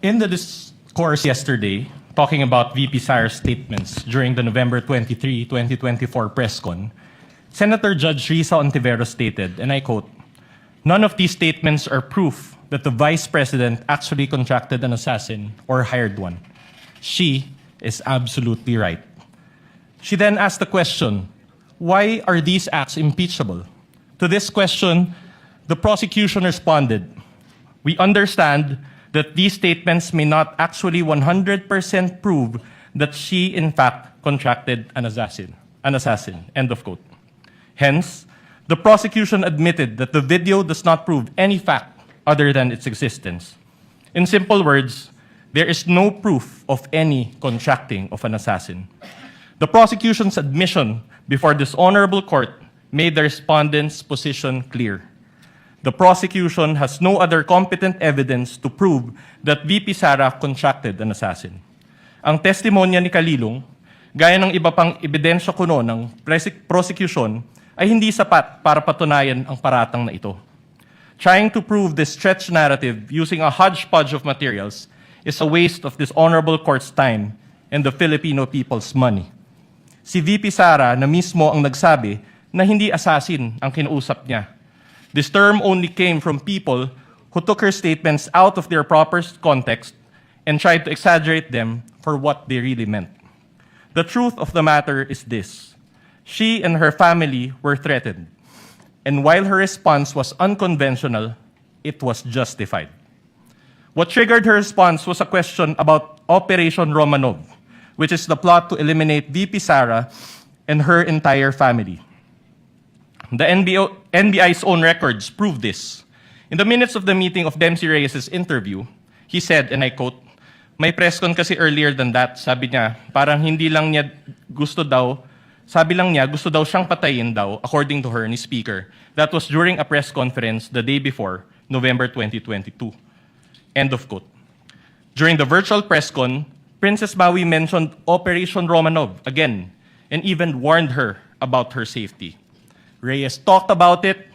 In the discourse yesterday, talking about VP Sara's statements during the November 23, 2024 press con, Senator Judge Risa Ontiveros stated, and I quote, "None of these statements are proof that the Vice President actually contracted an assassin or hired one. She is absolutely right." She then asked the question, why are these acts impeachable? To this question, the prosecution responded, "We understand that these statements may not actually 100% prove that she in fact contracted an assassin, end of quote. Hence, the prosecution admitted that the video does not prove any fact other than its existence. In simple words, there is no proof of any contracting of an assassin. The prosecution's admission before this honorable court made the respondent's position clear. The prosecution has no other competent evidence to prove that VP Sara contracted an assassin. Ang testimonya ni Kalilong, gaya ng iba pang ebidensya kuno ng prosecution, ay hindi sapat para patunayan ang paratang na ito. Trying to prove this stretched narrative using a hodgepodge of materials is a waste of this honorable court's time and the Filipino people's money. Si VP Sara na mismo ang nagsabi na hindi assassin ang kinausap niya. This term only came from people who took her statements out of their proper context and tried to exaggerate them for what they really meant. The truth of the matter is this: she and her family were threatened, and while her response was unconventional, it was justified. What triggered her response was a question about Operation Romanov, which is the plot to eliminate VP Sara and her entire family. The NBI's own records prove this. In the minutes of the meeting of Dempsey Reyes' interview, he said, and I quote, "May press con kasi earlier than that, sabi niya, parang hindi lang niya gusto daw, sabi lang niya gusto daw siyang patayin daw, according to her, ni Speaker. That was during a press conference the day before, November 2022. End of quote. During the virtual press con, Princess Maui mentioned Operation Romanov again and even warned her about her safety. Reyes talked about it,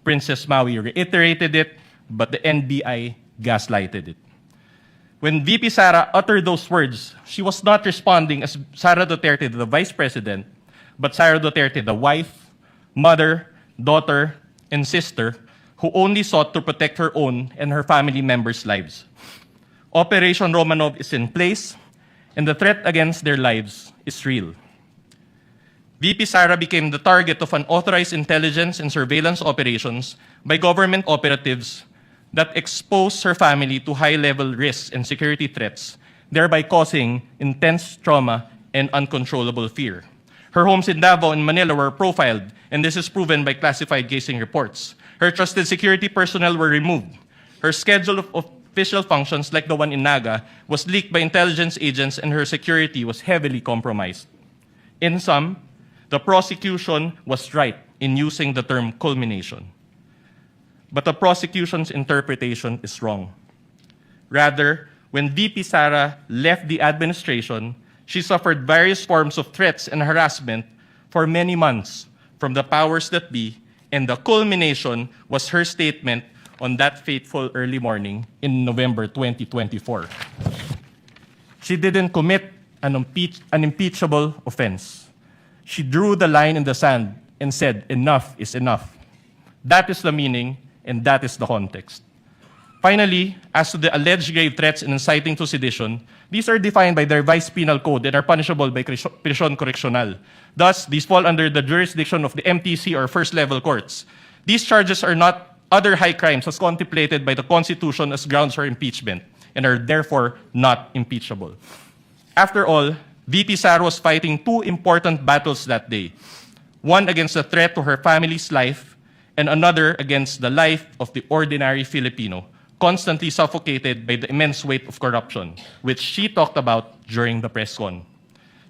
Princess Maui reiterated it, but the NBI gaslighted it. When VP Sara uttered those words, she was not responding as Sara Duterte, the Vice President, but Sara Duterte, the wife, mother, daughter, and sister, who only sought to protect her own and her family members' lives. Operation Romanov is in place, and the threat against their lives is real. VP Sara became the target of unauthorized intelligence and surveillance operations by government operatives that exposed her family to high-level risks and security threats, thereby causing intense trauma and uncontrollable fear. Her homes in Davao and Manila were profiled, and this is proven by classified casing reports. Her trusted security personnel were removed. Her schedule of official functions, like the one in Naga, was leaked by intelligence agents, and her security was heavily compromised. In sum, the prosecution was right in using the term culmination. But the prosecution's interpretation is wrong. Rather, when VP Sara left the administration, she suffered various forms of threats and harassment for many months from the powers that be, and the culmination was her statement on that fateful early morning in November 2024. She didn't commit an impeachable offense. She drew the line in the sand and said, enough is enough. That is the meaning, and that is the context. Finally, as to the alleged grave threats and inciting to sedition, these are defined by their vice penal code and are punishable by prisión correccional. Thus, these fall under the jurisdiction of the MTC or first-level courts. These charges are not other high crimes as contemplated by the Constitution as grounds for impeachment and are therefore not impeachable. After all, VP Sara was fighting two important battles that day. One against the threat to her family's life, and another against the life of the ordinary Filipino, constantly suffocated by the immense weight of corruption, which she talked about during the press con.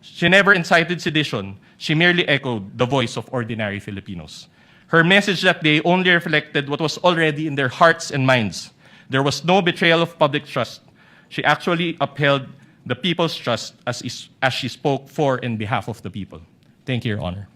She never incited sedition, she merely echoed the voice of ordinary Filipinos. Her message that day only reflected what was already in their hearts and minds. There was no betrayal of public trust. She actually upheld the people's trust as she spoke for and behalf of the people. Thank you, Your Honor.